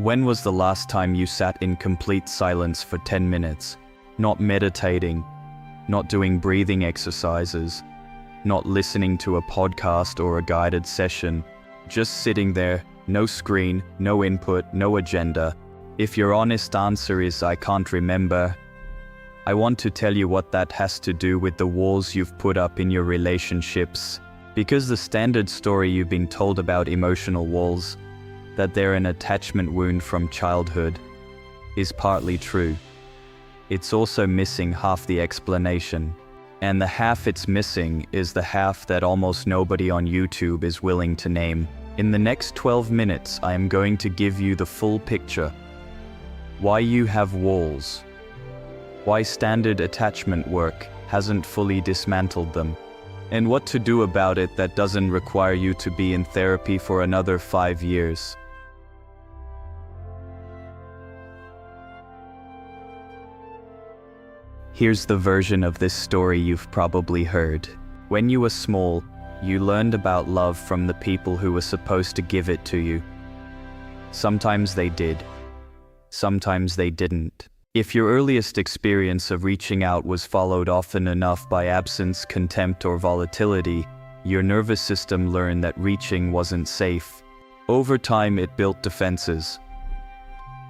When was the last time you sat in complete silence for 10 minutes? Not meditating, not doing breathing exercises, not listening to a podcast or a guided session, just sitting there, no screen, no input, no agenda. If your honest answer is "I can't remember," I want to tell you what that has to do with the walls you've put up in your relationships. Because the standard story you've been told about emotional walls, that they're an attachment wound from childhood, is partly true. It's also missing half the explanation. And the half it's missing is the half that almost nobody on YouTube is willing to name. In the next 12 minutes, I am going to give you the full picture. Why you have walls. Why standard attachment work hasn't fully dismantled them. And what to do about it that doesn't require you to be in therapy for another 5 years. Here's the version of this story you've probably heard. When you were small, you learned about love from the people who were supposed to give it to you. Sometimes they did. Sometimes they didn't. If your earliest experience of reaching out was followed often enough by absence, contempt, or volatility, your nervous system learned that reaching wasn't safe. Over time, it built defenses.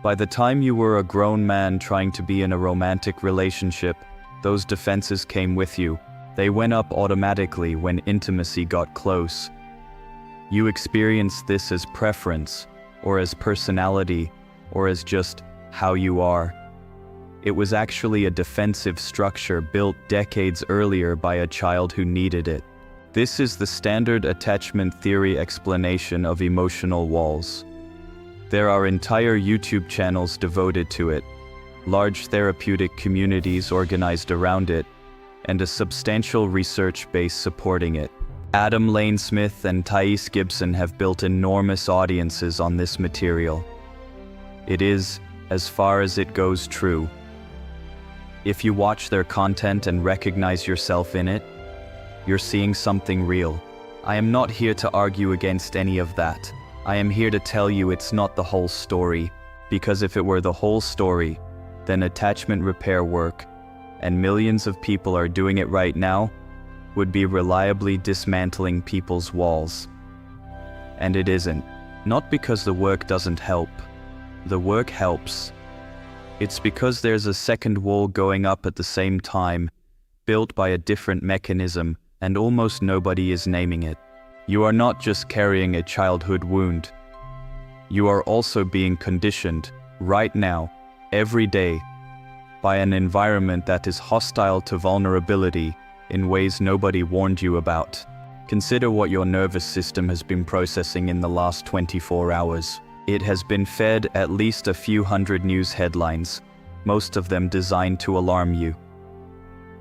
By the time you were a grown man trying to be in a romantic relationship, those defenses came with you. They went up automatically when intimacy got close. You experienced this as preference, or as personality, or as just how you are. It was actually a defensive structure built decades earlier by a child who needed it. This is the standard attachment theory explanation of emotional walls. There are entire YouTube channels devoted to it, large therapeutic communities organized around it, and a substantial research base supporting it. Adam Lane-Smith and Thais Gibson have built enormous audiences on this material. It is, as far as it goes, true. If you watch their content and recognize yourself in it, you're seeing something real. I am not here to argue against any of that. I am here to tell you it's not the whole story, because if it were the whole story, then attachment repair work, and millions of people are doing it right now, would be reliably dismantling people's walls. And it isn't. Not because the work doesn't help. The work helps. It's because there's a second wall going up at the same time, built by a different mechanism, and almost nobody is naming it. You are not just carrying a childhood wound. You are also being conditioned, right now, every day, by an environment that is hostile to vulnerability in ways nobody warned you about. Consider what your nervous system has been processing in the last 24 hours. It has been fed at least a few hundred news headlines, most of them designed to alarm you.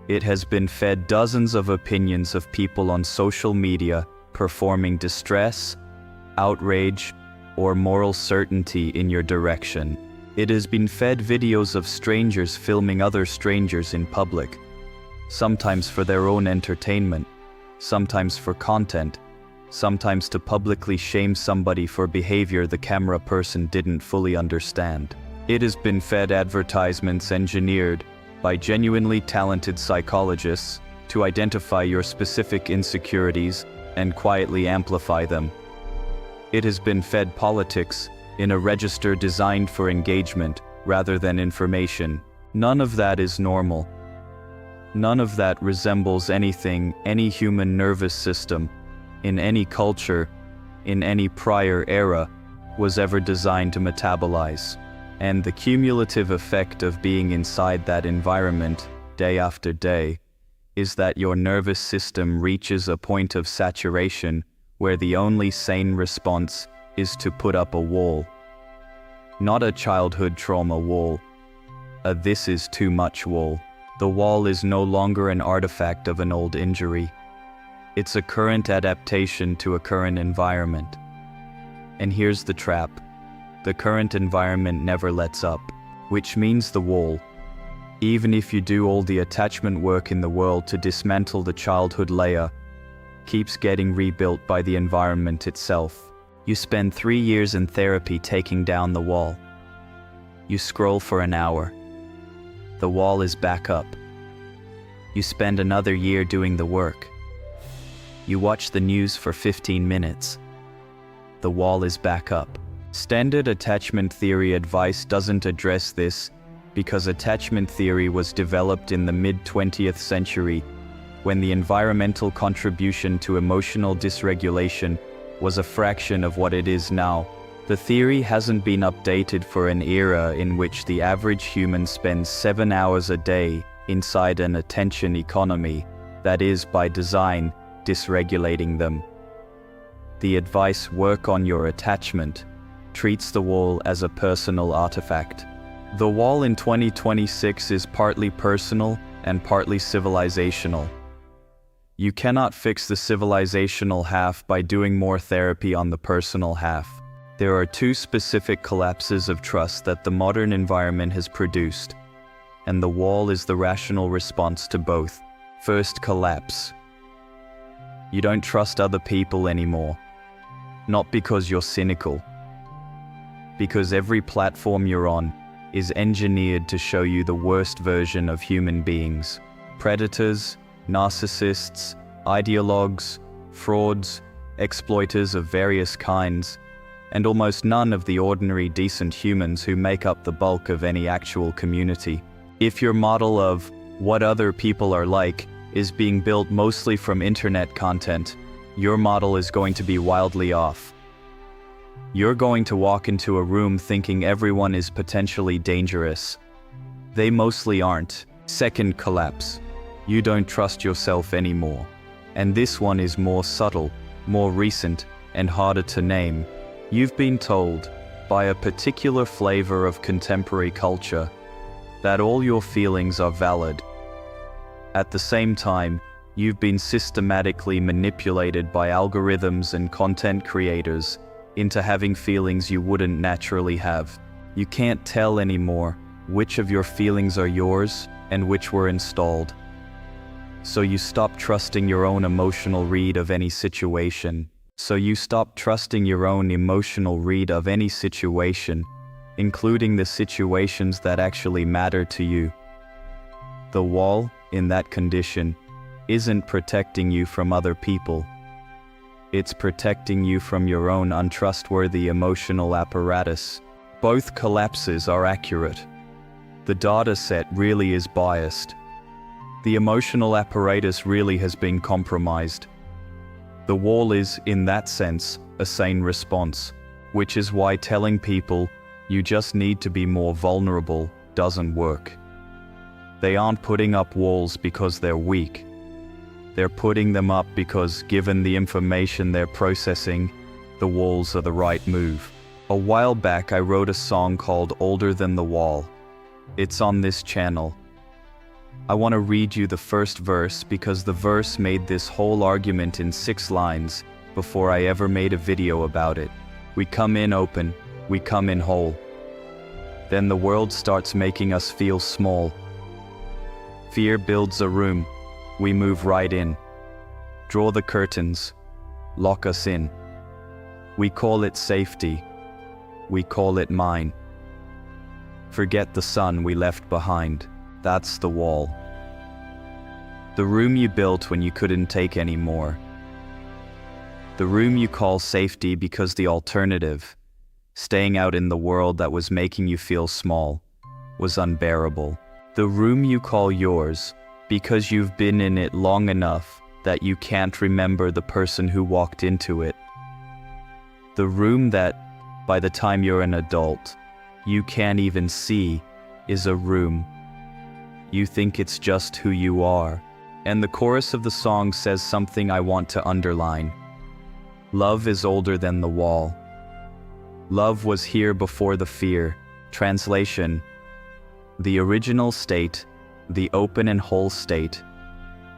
It has been fed dozens of opinions of people on social media performing distress, outrage, or moral certainty in your direction. It has been fed videos of strangers filming other strangers in public, sometimes for their own entertainment, sometimes for content, sometimes to publicly shame somebody for behavior the camera person didn't fully understand. It has been fed advertisements engineered by genuinely talented psychologists to identify your specific insecurities and quietly amplify them. It has been fed politics in a register designed for engagement rather than information. None of that is normal. None of that resembles anything any human nervous system, in any culture, in any prior era, was ever designed to metabolize. And the cumulative effect of being inside that environment, day after day, is that your nervous system reaches a point of saturation where the only sane response is to put up a wall. Not a childhood trauma wall, a "this is too much" wall. The wall is no longer an artifact of an old injury. It's a current adaptation to a current environment. And here's the trap. The current environment never lets up, which means the wall, even if you do all the attachment work in the world to dismantle the childhood layer, keeps getting rebuilt by the environment itself. You spend 3 years in therapy taking down the wall. You scroll for an hour. The wall is back up. You spend another year doing the work. You watch the news for 15 minutes. The wall is back up. Standard attachment theory advice doesn't address this because attachment theory was developed in the mid-20th century when the environmental contribution to emotional dysregulation was a fraction of what it is now. The theory hasn't been updated for an era in which the average human spends 7 hours a day inside an attention economy that is, by design, dysregulating them. The advice "work on your attachment" treats the wall as a personal artifact. The wall in 2026 is partly personal and partly civilisational. You cannot fix the civilisational half by doing more therapy on the personal half. There are two specific collapses of trust that the modern environment has produced, and the wall is the rational response to both. First collapse. You don't trust other people anymore. Not because you're cynical. Because every platform you're on is engineered to show you the worst version of human beings. Predators, narcissists, ideologues, frauds, exploiters of various kinds, and almost none of the ordinary decent humans who make up the bulk of any actual community. If your model of what other people are like is being built mostly from internet content, your model is going to be wildly off. You're going to walk into a room thinking everyone is potentially dangerous. They mostly aren't. Second collapse. You don't trust yourself anymore. And this one is more subtle, more recent, and harder to name. You've been told, by a particular flavor of contemporary culture, that all your feelings are valid. At the same time, you've been systematically manipulated by algorithms and content creators into having feelings you wouldn't naturally have. You can't tell anymore which of your feelings are yours and which were installed. So you stop trusting your own emotional read of any situation. Including the situations that actually matter to you. The wall, in that condition, isn't protecting you from other people. It's protecting you from your own untrustworthy emotional apparatus. Both collapses are accurate. The data set really is biased. The emotional apparatus really has been compromised. The wall is, in that sense, a sane response, which is why telling people you just need to be more vulnerable doesn't work. They aren't putting up walls because they're weak. They're putting them up because, given the information they're processing, the walls are the right move. A while back I wrote a song called "Older Than the Wall." It's on this channel. I want to read you the first verse because the verse made this whole argument in 6 lines before I ever made a video about it. We come in open, we come in whole. Then the world starts making us feel small. Fear builds a room, we move right in. Draw the curtains, lock us in. We call it safety, we call it mine. Forget the sun we left behind, that's the wall. The room you built when you couldn't take any more. The room you call safety because the alternative, staying out in the world that was making you feel small, was unbearable. The room you call yours because you've been in it long enough that you can't remember the person who walked into it. The room that, by the time you're an adult, you can't even see is a room. You think it's just who you are. And the chorus of the song says something I want to underline. Love is older than the wall. Love was here before the fear. Translation: the original state, the open and whole state.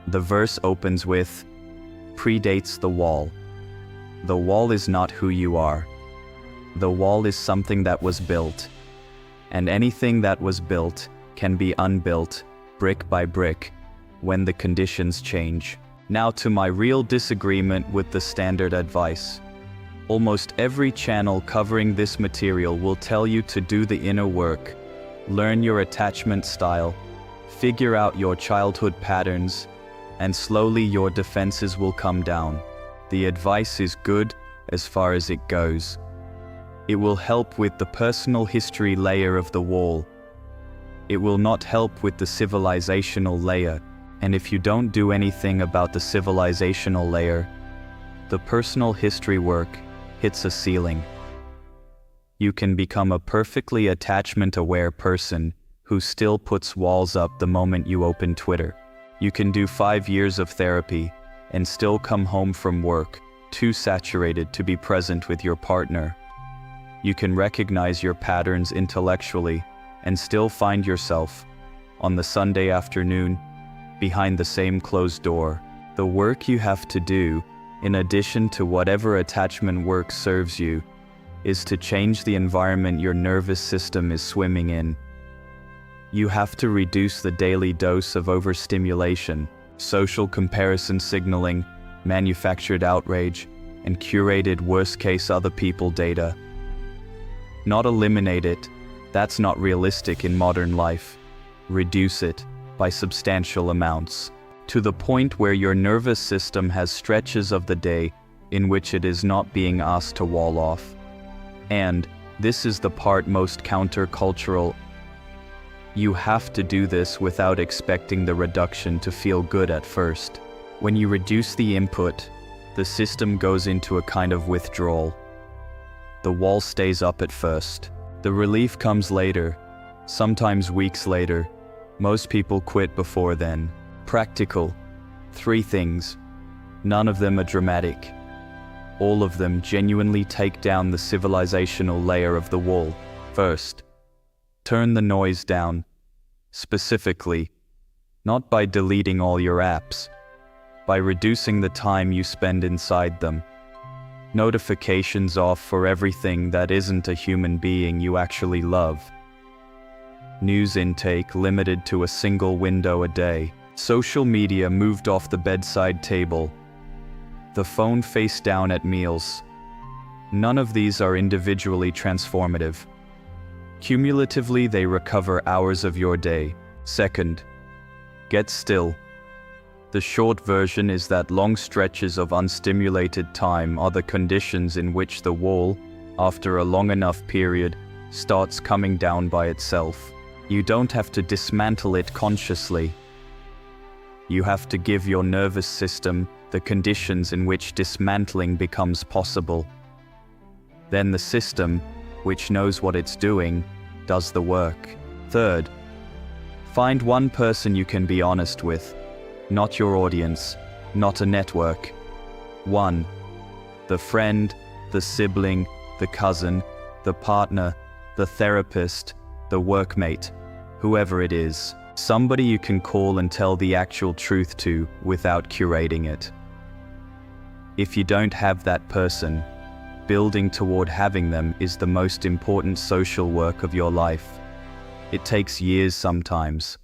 The verse opens with, predates the wall. The wall is not who you are. The wall is something that was built. And anything that was built can be unbuilt, brick by brick, when the conditions change. Now to my real disagreement with the standard advice. Almost every channel covering this material will tell you to do the inner work, learn your attachment style, figure out your childhood patterns, and slowly your defenses will come down. The advice is good as far as it goes. It will help with the personal history layer of the wall. It will not help with the civilisational layer, and if you don't do anything about the civilisational layer, the personal history work hits a ceiling. You can become a perfectly attachment-aware person who still puts walls up the moment you open Twitter. You can do 5 years of therapy and still come home from work too saturated to be present with your partner. You can recognize your patterns intellectually and still find yourself, on the Sunday afternoon, behind the same closed door. The work you have to do, in addition to whatever attachment work serves you, is to change the environment your nervous system is swimming in. You have to reduce the daily dose of overstimulation, social comparison signaling, manufactured outrage, and curated worst-case other people data. Not eliminate it, that's not realistic in modern life. Reduce it by substantial amounts, to the point where your nervous system has stretches of the day in which it is not being asked to wall off. And this is the part most counter-cultural. You have to do this without expecting the reduction to feel good at first. When you reduce the input, the system goes into a kind of withdrawal. The wall stays up at first. The relief comes later, sometimes weeks later. Most people quit before then. Practical. 3 things. None of them are dramatic. All of them genuinely take down the civilisational layer of the wall. First, turn the noise down. Specifically, not by deleting all your apps, by reducing the time you spend inside them. Notifications off for everything that isn't a human being you actually love. News intake limited to a single window a day. Social media moved off the bedside table. The phone face down at meals. None of these are individually transformative. Cumulatively, they recover hours of your day. Second, get still. The short version is that long stretches of unstimulated time are the conditions in which the wall, after a long enough period, starts coming down by itself. You don't have to dismantle it consciously. You have to give your nervous system the conditions in which dismantling becomes possible. Then the system, which knows what it's doing, does the work. Third, find one person you can be honest with. Not your audience, not a network. One, the friend, the sibling, the cousin, the partner, the therapist, the workmate, whoever it is. Somebody you can call and tell the actual truth to without curating it. If you don't have that person, building toward having them is the most important social work of your life. It takes years sometimes.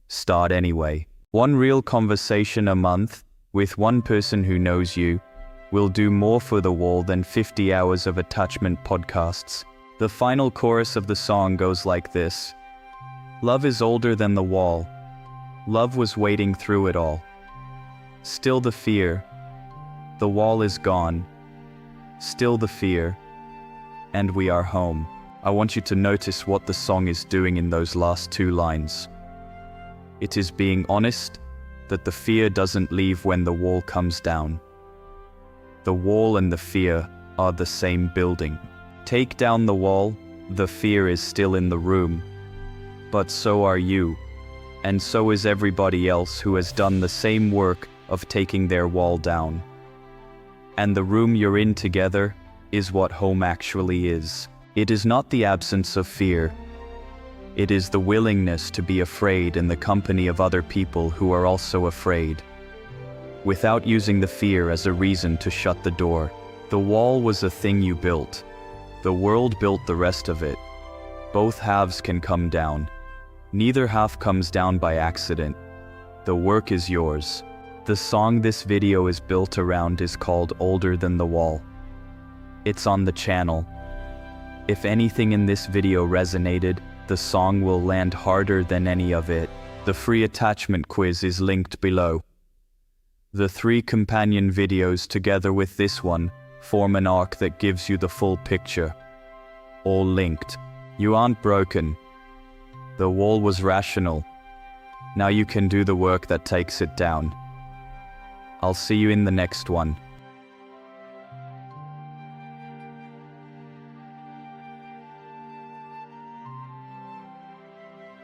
Start anyway. One real conversation a month, with one person who knows you, will do more for the wall than 50 hours of attachment podcasts. The final chorus of the song goes like this. Love is older than the wall. Love was waiting through it all. Still the fear. The wall is gone. Still the fear. And we are home. I want you to notice what the song is doing in those last 2 lines. It is being honest that the fear doesn't leave when the wall comes down. The wall and the fear are the same building. Take down the wall, the fear is still in the room. But so are you, and so is everybody else who has done the same work of taking their wall down. And the room you're in together is what home actually is. It is not the absence of fear. It is the willingness to be afraid in the company of other people who are also afraid, without using the fear as a reason to shut the door. The wall was a thing you built. The world built the rest of it. Both halves can come down. Neither half comes down by accident. The work is yours. The song this video is built around is called Older Than the Wall. it's on the channel. If anything in this video resonated, the song will land harder than any of it. The free attachment quiz is linked below. The 3 companion videos together with this one form an arc that gives you the full picture. All linked. You aren't broken. The wall was rational. Now you can do the work that takes it down. I'll see you in the next one.